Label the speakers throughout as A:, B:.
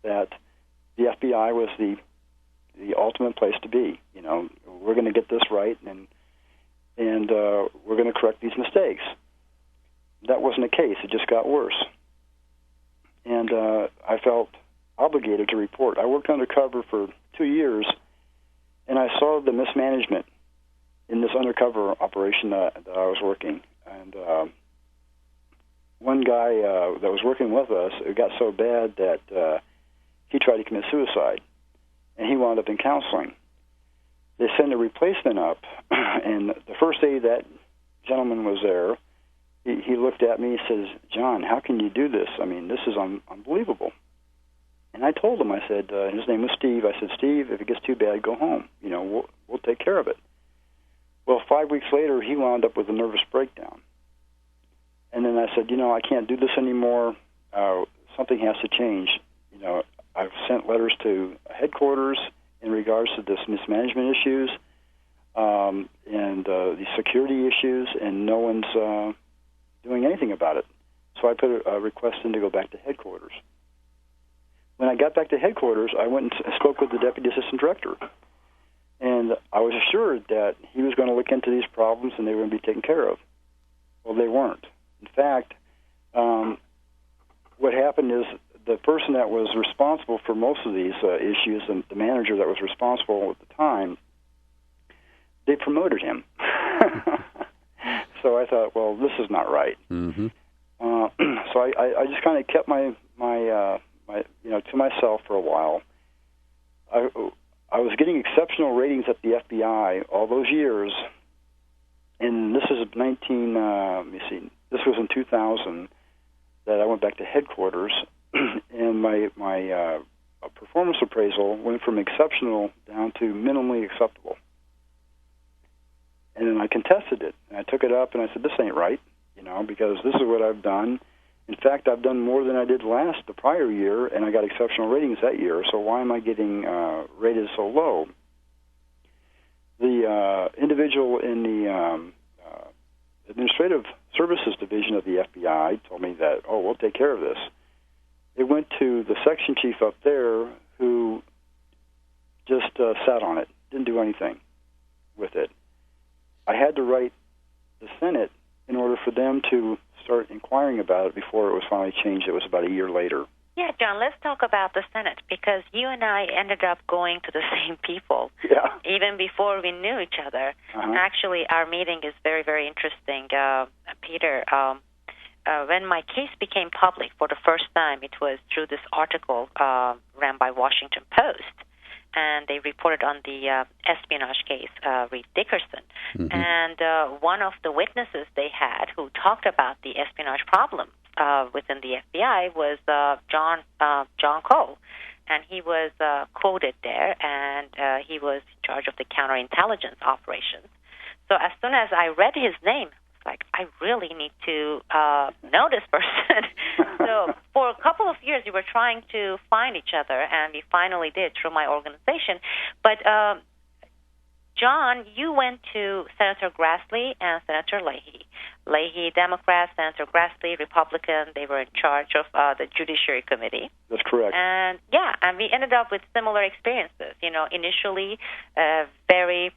A: that the FBI was the ultimate place to be. You know, we're going to get this right, and we're going to correct these mistakes. That wasn't the case. It just got worse. And I felt obligated to report. I worked undercover for 2 years, and I saw the mismanagement in this undercover operation that I was working. And one guy that was working with us, it got so bad that he tried to commit suicide, and he wound up in counseling. They sent a replacement up, and the first day that gentleman was there, he looked at me and says, "John, how can you do this? I mean, this is unbelievable." And I told him, I said, his name was Steve. I said, "Steve, if it gets too bad, go home. You know, we'll take care of it." Well, 5 weeks later, he wound up with a nervous breakdown. And then I said, I can't do this anymore. Something has to change. I've sent letters to headquarters in regards to this mismanagement issues and the security issues, and no one's doing anything about it. So I put a request in to go back to headquarters. When I got back to headquarters, I went and spoke with the deputy assistant director. And I was assured that he was going to look into these problems and they were going to be taken care of. Well, they weren't. In fact, what happened is the person that was responsible for most of these issues, and the manager that was responsible at the time, they promoted him. So I thought, well, this is not right. Mm-hmm. So I just kind of kept my to myself for a while. I was getting exceptional ratings at the FBI all those years, and this is this was in 2000 that I went back to headquarters, and my performance appraisal went from exceptional down to minimally acceptable. And then I contested it, and I took it up, and I said, "This ain't right, because this is what I've done. In fact, I've done more than I did the prior year, and I got exceptional ratings that year, so why am I getting rated so low?" The individual in the Administrative Services Division of the FBI told me that, we'll take care of this. It went to the section chief up there, who just sat on it, didn't do anything with it. I had to write the Senate in order for them to start inquiring about it before it was finally changed. It was about a year later.
B: Yeah, John, let's talk about the Senate, because you and I ended up going to the same people, even before we knew each other. Uh-huh. Actually, our meeting is very, very interesting. Peter, when my case became public for the first time, it was through this article ran by Washington Post, and they reported on the espionage case, Reed Dickerson. Mm-hmm. And one of the witnesses they had who talked about the espionage problem within the FBI was John Cole, and he was quoted there, and he was in charge of the counterintelligence operations. So as soon as I read his name, like, I really need to know this person. So for a couple of years, we were trying to find each other, and we finally did through my organization. But John, you went to Senator Grassley and Senator Leahy. Leahy, Democrat, Senator Grassley, Republican. They were in charge of the Judiciary Committee.
A: That's correct.
B: And we ended up with similar experiences. Initially, very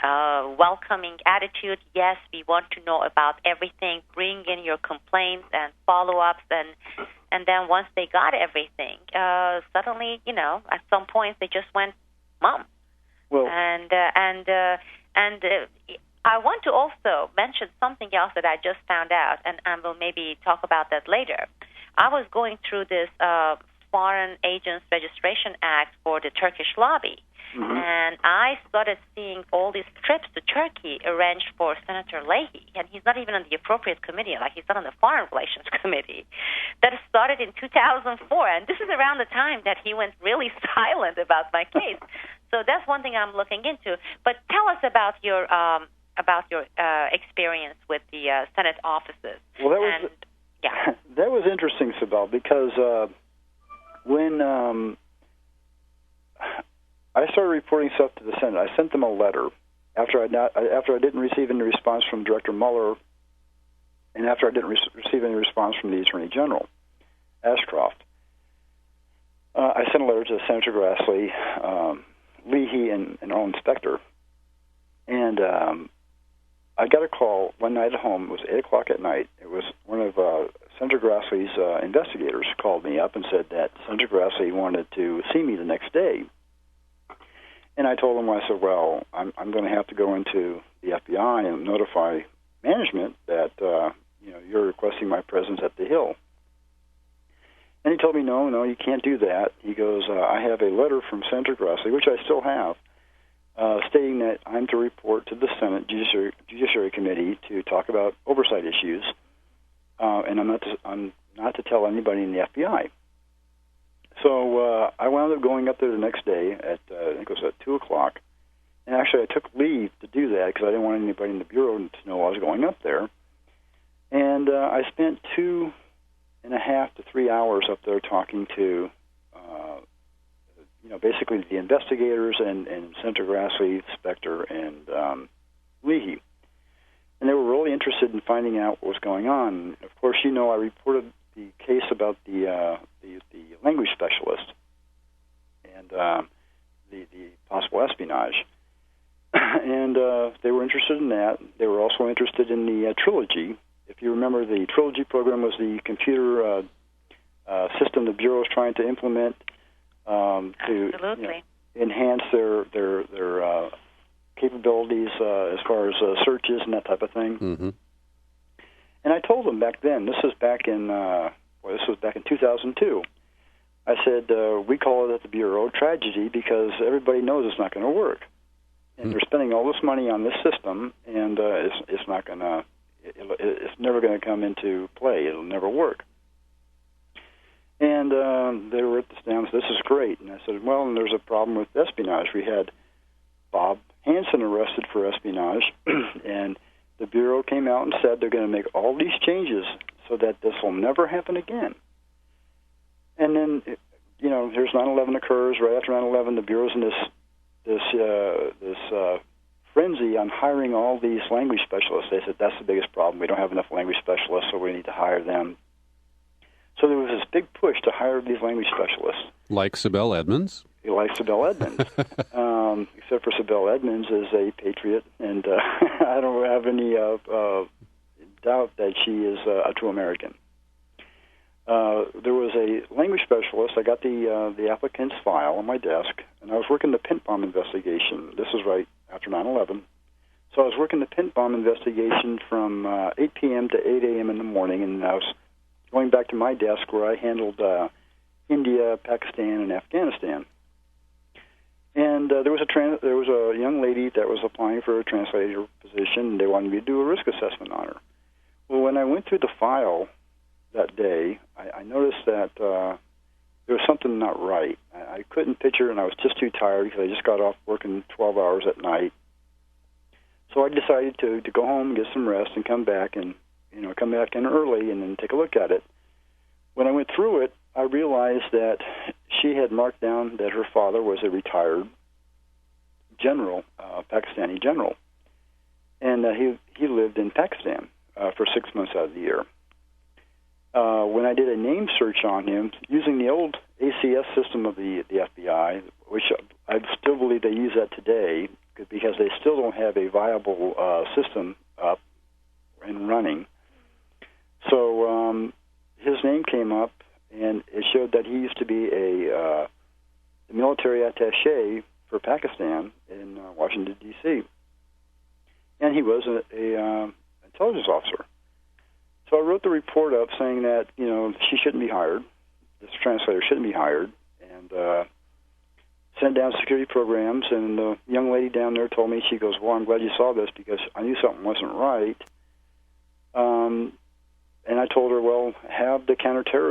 B: welcoming attitude. Yes, we want to know about everything. Bring in your complaints and follow-ups, and then once they got everything, suddenly, at some point they just went, "Mom." Well, and I want to also mention something else that I just found out, and we'll maybe talk about that later. I was going through this Foreign Agents Registration Act for the Turkish lobby. Mm-hmm. And I started seeing all these trips to Turkey arranged for Senator Leahy, and he's not even on the appropriate committee, like he's not on the Foreign Relations Committee. That started in 2004, and this is around the time that he went really silent about my case. So that's one thing I'm looking into. But tell us about your experience with the Senate offices.
A: Well, that was interesting, Sibel, because when I started reporting stuff to the Senate, I sent them a letter after I didn't receive any response from Director Mueller, and after I didn't receive any response from the Attorney General, Ashcroft. sent a letter to Senator Grassley, Leahy, and our own inspector. And I got a call one night at home. It was 8 o'clock at night. It was one of Senator Grassley's investigators called me up and said that Senator Grassley wanted to see me the next day. And I told him, I said, well, I'm going to have to go into the FBI and notify management that you're requesting my presence at the Hill. And he told me, no, you can't do that. He goes, I have a letter from Senator Grassley, which I still have, stating that I'm to report to the Senate Judiciary Committee to talk about oversight issues, and I'm not to tell anybody in the FBI. So I wound up going up there the next day at I think it was at 2 o'clock, and actually I took leave to do that because I didn't want anybody in the Bureau to know I was going up there. And I spent 2.5 to 3 hours up there talking to, basically the investigators and Senator Grassley, Specter, and Leahy. And they were really interested in finding out what was going on. Of course, I reported the case about the language specialist and the possible espionage. And they were interested in that. They were also interested in the Trilogy. If you remember, the Trilogy program was the computer system the Bureau is trying to implement to enhance their capabilities as far as searches and that type of thing.
C: Mm-hmm.
A: And I told them back then, this was back in 2002. I said, we call it at the Bureau tragedy because everybody knows it's not going to work. And they're spending all this money on this system, and it's not going to, it's never going to come into play. It'll never work. And they were at the stand, this is great. And I said, well, and there's a problem with espionage. We had Bob Hansen arrested for espionage, and the Bureau came out and said they're going to make all these changes so that this will never happen again. And then, here's 9/11 occurs. Right after 9/11, the Bureau's in this frenzy on hiring all these language specialists. They said, that's the biggest problem. We don't have enough language specialists, so we need to hire them. So there was this big push to hire these language specialists.
C: Like Sibel Edmonds?
A: Like Sibel Edmonds. Except for Sibel Edmonds is a patriot, and I don't have any doubt that she is a true American. There was a language specialist. I got the applicant's file on my desk, and I was working the pint bomb investigation. This was right after 9/11. So I was working the pint bomb investigation from 8 p.m. to 8 a.m. in the morning, and I was going back to my desk where I handled India, Pakistan, and Afghanistan. And there was a young lady that was applying for a translator position, and they wanted me to do a risk assessment on her. Well, when I went through the file that day, I noticed that there was something not right. I couldn't picture, and I was just too tired because I just got off working 12 hours at night. So I decided to go home, get some rest, and come back in early and then take a look at it. When I went through it, I realized that she had marked down that her father was a retired general, Pakistani general, and he lived in Pakistan for 6 months out of the year. When I did a name search on him, using the old ACS system of the FBI, which I still believe they use that today because they still don't have a viable system up and running. So his name came up, and it showed that he used to be a military attaché for Pakistan in Washington, D.C., and he was a intelligence officer. So I wrote the report up saying that, she shouldn't be hired, this translator shouldn't be hired, and sent down security programs, and the young lady down there told me, she goes, well, I'm glad you saw this because I knew something wasn't right. And I told her, well, have the counterterrorism